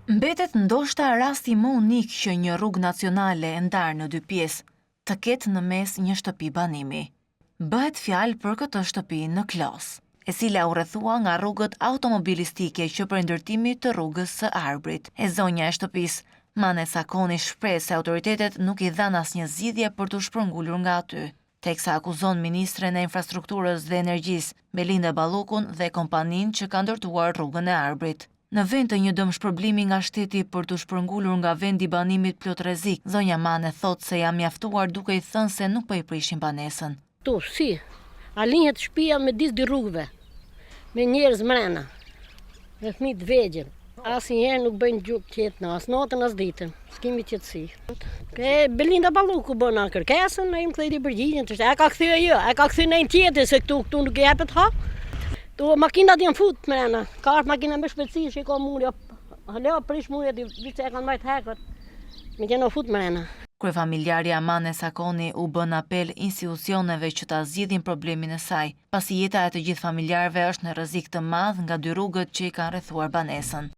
Mbetet ndoshta rasti më unik që një rrugë nacionale e ndarë në dy pjesë të ketë në mes një shtëpi banimi. Bëhet fjalë për këtë shtëpi në Klos, e cila u rrethua nga rrugët automobilistike që për ndërtimi të rrugës së Arbrit. E zonja e shtëpisë, Mane Sakoni, shpreh se autoritetet nuk i dhanë asnjë zgjidhje për të shpërngulur nga aty, teksa akuzon ministren e infrastrukturës dhe energjisë, Belinda Ballukun dhe kompaninë që ka ndërtuar rrugën e Arbrit. Në vend të një dëmshpërblimi nga shteti për të shpërngulur nga vendi banimit plot rrezik, zonja Mane thot se jam mjaftuar duke i thënë se nuk po i prishin banesën. Tu, si, a linjet shtëpia me disë rrugëve, me njerëz mrena, me fëmijë të vegjël. Asnjëherë nuk bëjnë gjukë qetë, as natën as ditën, s'kemi qetësi. Belinda Balluku bën kërkesën, ai më kthej përgjigjen, e ka kthyer ajo, e ka kthyer në një tjetër se këtu nuk i jepet hap. Tu makinat janë fut mrena, ka ardhur makina me shpejtësi, shiko muri, haleo prish muri di se e kanë marrë hekët. Me gjeno fut mrena. Kryefamiljarja Mane Sakoni u bën apel institucioneve që ta zgjidhin problemin e saj, pasi jeta e të gjithë familjarëve është në rrezik të madh nga dy rrugët që i kanë rrethuar banesën.